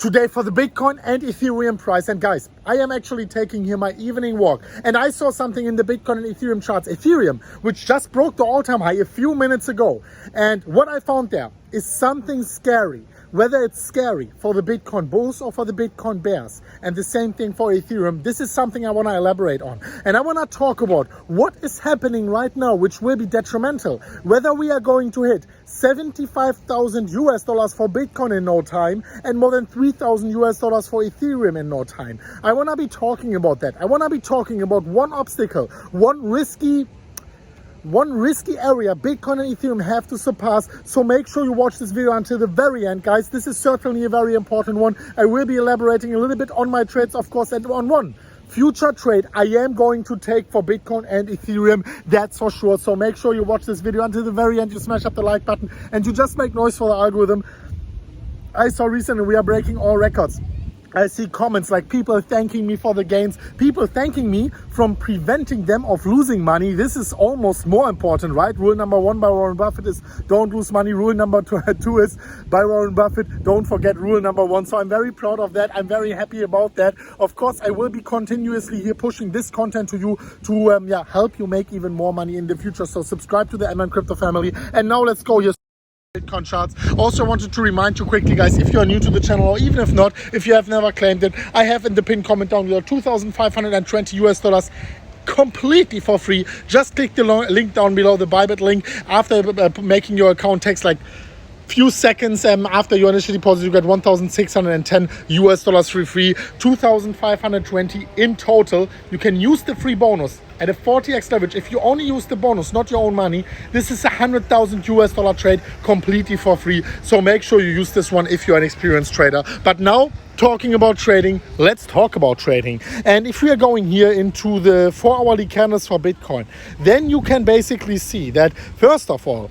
today for the Bitcoin and Ethereum price. And guys, I am actually taking here my evening walk, and I saw something in the Bitcoin and Ethereum charts. Ethereum, which just broke the all-time high a few minutes ago. And what I found there is something scary. Whether it's scary for the Bitcoin bulls or for the Bitcoin bears, and the same thing for Ethereum, this is something I want to elaborate on. And I want to talk about what is happening right now, which will be detrimental. Whether we are going to hit 75,000 US dollars for Bitcoin in no time and more than 3,000 US dollars for Ethereum in no time. I want to be talking about that. I want to be talking about one obstacle, one risky area Bitcoin and Ethereum have to surpass. So make sure you watch this video until the very end, guys. This is certainly a very important one. I will be elaborating a little bit on my trades, of course, and on one future trade I am going to take for Bitcoin and Ethereum, that's for sure. So make sure you watch this video until the very end. You smash up the like button and you just make noise for the algorithm. I saw recently we are breaking all records. I see comments like people thanking me for the gains, people thanking me from preventing them of losing money. This is almost more important, right? Rule number 1 by Warren Buffett is don't lose money. Rule number 2 is by Warren Buffett, don't forget rule number 1. So I'm very proud of that. I'm very happy about that. Of course, I will be continuously here pushing this content to you to help you make even more money in the future. So subscribe to the MMCrypto family. And now let's go here. Bitcoin charts. Also wanted to remind you quickly, guys, if you are new to the channel, or even if not, if you have never claimed it, I have in the pinned comment down below 2,520 US dollars completely for free. Just click the link down below, the Bybit link. After making your account, takes like few seconds after your initial deposit, you get 1,610 US dollars free, 2,520 in total. You can use the free bonus at a 40x leverage. If you only use the bonus, not your own money, this is a 100,000 US dollar trade completely for free. So make sure you use this one if you're an experienced trader. But now, talking about trading, let's talk about trading. And if we are going here into the 4-hourly candles for Bitcoin, then you can basically see that, first of all,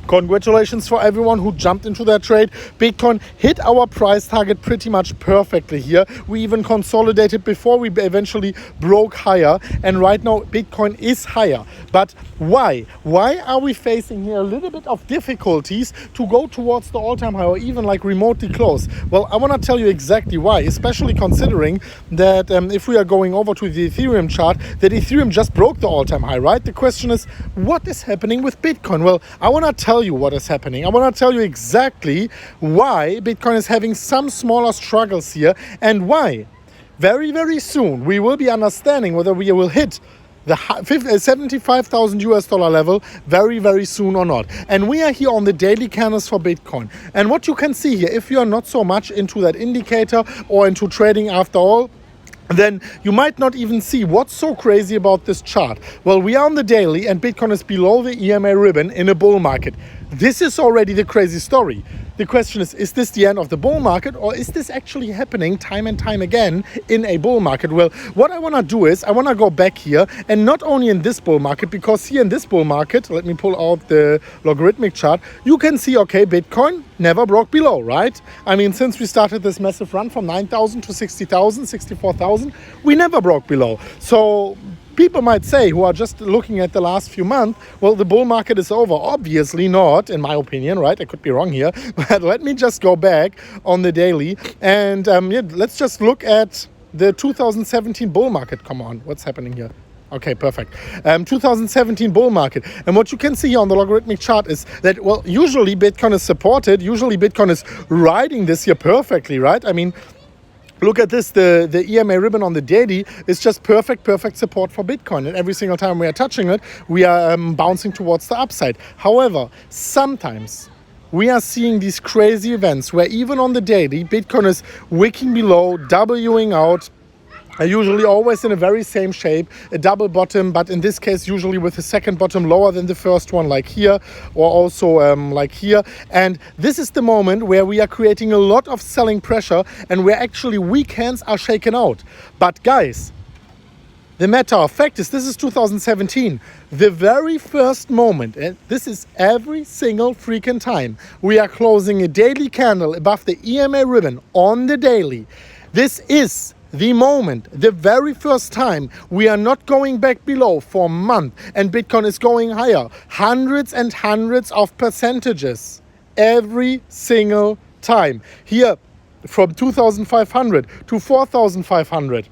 congratulations for everyone who jumped into that trade. Bitcoin hit our price target pretty much perfectly here. We even consolidated before we eventually broke higher. And right now, Bitcoin is higher. But why? Why are we facing here a little bit of difficulties to go towards the all-time high or even like remotely close? Well, I want to tell you exactly why, especially considering that if we are going over to the Ethereum chart, that Ethereum just broke the all-time high, right? The question is, what is happening with Bitcoin? Well, I want to tell you what is happening. I want to tell you exactly why Bitcoin is having some smaller struggles here, and why very, very soon we will be understanding whether we will hit the 75,000 US dollar level very, very soon or not. And we are here on the daily candles for Bitcoin. And what you can see here, if you are not so much into that indicator or into trading after all, then you might not even see what's so crazy about this chart. Well, we are on the daily and Bitcoin is below the EMA ribbon in a bull market. This is already the crazy story. The question is this the end of the bull market, or is this actually happening time and time again in a bull market? Well, what I want to do is I want to go back here, and not only in this bull market, because here in this bull market, let me pull out the logarithmic chart, you can see, okay, Bitcoin never broke below, right? I mean, since we started this massive run from 9,000 to 60,000, 64,000, we never broke below. So people might say, who are just looking at the last few months, well, the bull market is over. Obviously not, in my opinion, right? I could be wrong here. But let me just go back on the daily. And let's just look at the 2017 bull market. Come on, what's happening here? Okay, perfect. 2017 bull market. And what you can see here on the logarithmic chart is that, well, usually Bitcoin is supported. Usually Bitcoin is riding this here perfectly, right? I mean, look at this, the EMA ribbon on the daily is just perfect support for Bitcoin. And every single time we are touching it, we are bouncing towards the upside. However, sometimes we are seeing these crazy events where even on the daily, Bitcoin is wicking below, Wing out, usually always in a very same shape, a double bottom, but in this case usually with the second bottom lower than the first one, like here, or also like here. And this is the moment where we are creating a lot of selling pressure and where actually weak hands are shaken out. But guys, the matter of fact is, this is 2017, the very first moment, and this is every single freaking time, we are closing a daily candle above the EMA ribbon on the daily. This is the moment, the very first time we are not going back below for a month and Bitcoin is going higher, hundreds and hundreds of percentages every single time. Here from 2,500 to 4,500.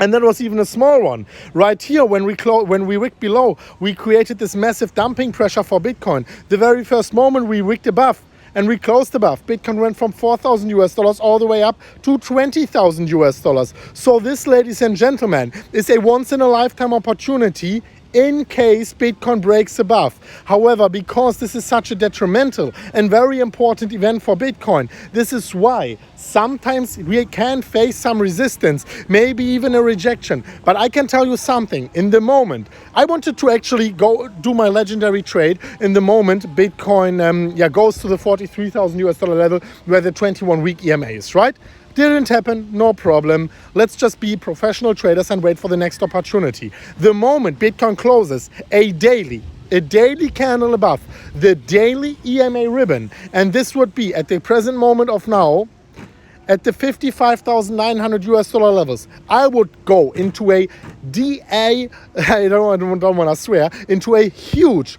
And that was even a small one. Right here, when we wicked below, we created this massive dumping pressure for Bitcoin. The very first moment we wicked above and we closed above, Bitcoin went from $4,000 all the way up to $20,000. So this, ladies and gentlemen, is a once in a lifetime opportunity in case Bitcoin breaks above. However, because this is such a detrimental and very important event for Bitcoin, this is why sometimes we can face some resistance, maybe even a rejection. But I can tell you something, in the moment, I wanted to actually go do my legendary trade in the moment Bitcoin goes to the $43,000 level where the 21-week EMA is, right? Didn't happen, no problem. Let's just be professional traders and wait for the next opportunity. The moment Bitcoin closes a daily candle above the daily EMA ribbon, and this would be at the present moment of now, at the $55,900 levels, I would go into a I don't want to swear, into a huge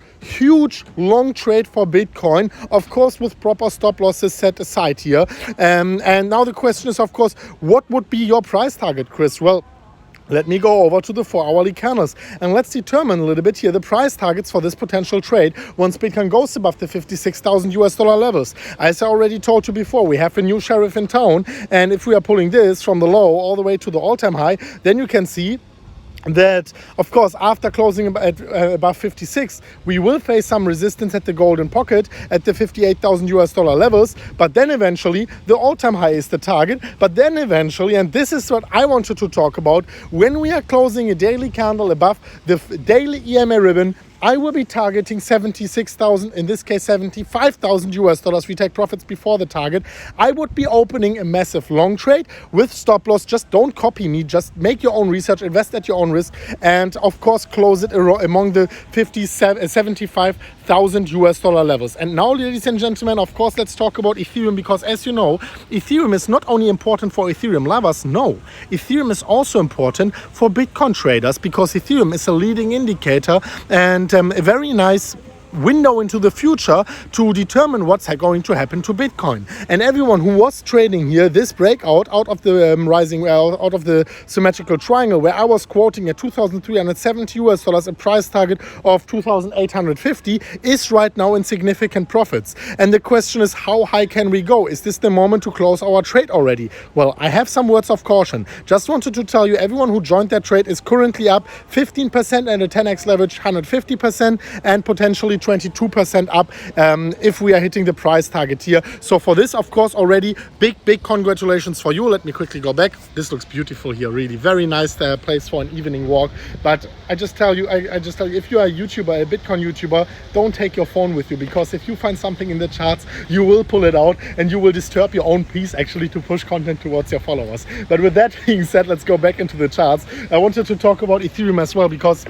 long trade for Bitcoin, of course with proper stop losses set aside here. And now the question is, of course, what would be your price target, Chris? Well, let me go over to the 4-hourly candles and let's determine a little bit here the price targets for this potential trade once Bitcoin goes above the $56,000 levels. As I already told you before, we have a new sheriff in town, and if we are pulling this from the low all the way to the all-time high, then you can see that, of course, after closing at above 56, we will face some resistance at the golden pocket at the $58,000 levels. But then eventually, the all-time high is the target. But then eventually, and this is what I wanted to talk about, when we are closing a daily candle above the daily EMA ribbon, I will be targeting 76,000, in this case $75,000. We take profits before the target. I would be opening a massive long trade with stop loss. Just don't copy me. Just make your own research, invest at your own risk, and of course close it among the $75,000 levels. And now, ladies and gentlemen, of course, let's talk about Ethereum, because as you know, Ethereum is not only important for Ethereum lovers. No, Ethereum is also important for Bitcoin traders, because Ethereum is a leading indicator and a very nice window into the future to determine what's going to happen to Bitcoin. And everyone who was trading here, this breakout out of the out of the symmetrical triangle, where I was quoting at $2,370, a price target of 2,850, is right now in significant profits. And the question is, how high can we go? Is this the moment to close our trade already? Well, I have some words of caution. Just wanted to tell you, everyone who joined that trade is currently up 15% and a 10x leverage 150%, and potentially 22% up if we are hitting the price target here. So for this, of course, already big congratulations for you. Let me quickly go back. This looks beautiful here, really very nice place for an evening walk. But I just tell you, if you are a YouTuber, a Bitcoin YouTuber, don't take your phone with you, because if you find something in the charts, you will pull it out and you will disturb your own peace actually to push content towards your followers. But with that being said, let's go back into the charts. I wanted to talk about Ethereum as well, because,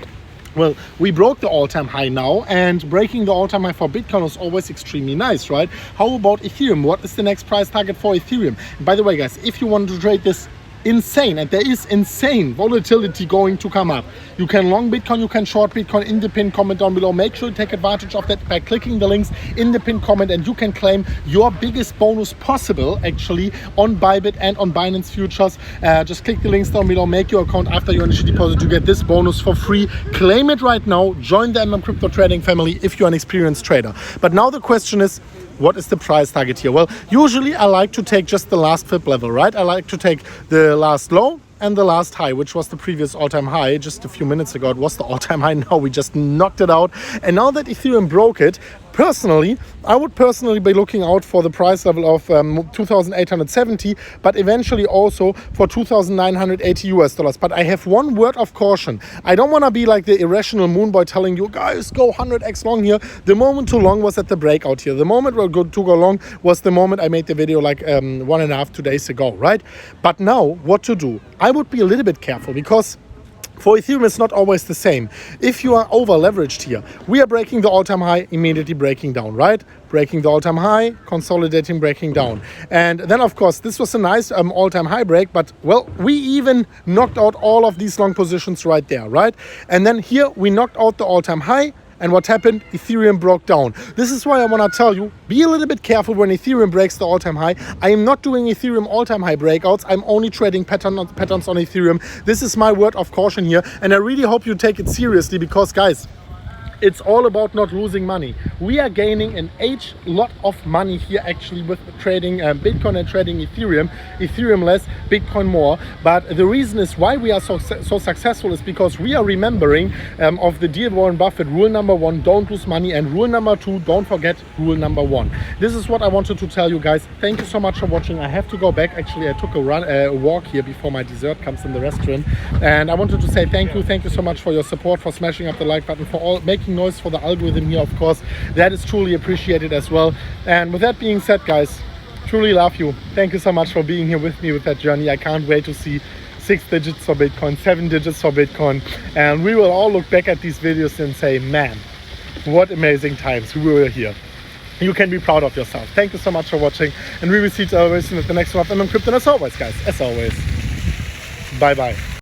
well, we broke the all-time high now, and breaking the all-time high for Bitcoin was always extremely nice, right? How about Ethereum? What is the next price target for Ethereum? And by the way, guys, if you want to trade this insane, and there is insane volatility going to come up, you can long Bitcoin, you can short Bitcoin. In the pinned comment down below, make sure you take advantage of that by clicking the links in the pinned comment, and you can claim your biggest bonus possible actually on Bybit and on Binance Futures. Just click the links down below, make your account after your initial deposit to get this bonus for free. Claim it right now. Join the MMCrypto trading family if you're an experienced trader. But now the question is, what is the price target here? Well, usually I like to take just the last fib level, right? I like to take the last low and the last high, which was the previous all-time high. Just a few minutes ago, it was the all-time high. Now we just knocked it out. And now that Ethereum broke it, personally, I would personally be looking out for the price level of 2,870, but eventually also for $2,980. But I have one word of caution. I don't want to be like the irrational moon boy telling you, guys, go 100x long here. The moment to long was at the breakout here. The moment to go long was the moment I made the video like 1.5-2 days ago, right? But now, what to do? I would be a little bit careful, because for Ethereum, it's not always the same. If you are over leveraged here, we are breaking the all-time high, immediately breaking down, right? Breaking the all-time high, consolidating, breaking down. And then, of course, this was a nice all-time high break, but, well, we even knocked out all of these long positions right there, right? And then here, we knocked out the all-time high, And what happened? Ethereum broke down. This is why I want to tell you, be a little bit careful when Ethereum breaks the all-time high. I am not doing Ethereum all-time high breakouts. I'm only trading patterns on Ethereum. This is my word of caution here. And I really hope you take it seriously because, guys, it's all about not losing money. We are gaining an lot of money here actually with trading Bitcoin and trading Ethereum. Ethereum less, Bitcoin more. But the reason is why we are so successful is because we are remembering of the dear Warren Buffett rule number 1, don't lose money, and rule number 2, don't forget rule number 1. This is what I wanted to tell you guys. Thank you so much for watching. I have to go back. Actually, I took a walk here before my dessert comes in the restaurant. And I wanted to say thank you. Thank you so much for your support, for smashing up the like button, for all making noise for the algorithm here, of course. That is truly appreciated as well. And with that being said, guys, truly love you. Thank you so much for being here with me with that journey. I can't wait to see 6 digits for Bitcoin, 7 digits for Bitcoin, and we will all look back at these videos and say, man, what amazing times we were here. You can be proud of yourself. Thank you so much for watching, and we will see each other very soon at the next one of MMCrypto. And as always, guys, as always, bye bye.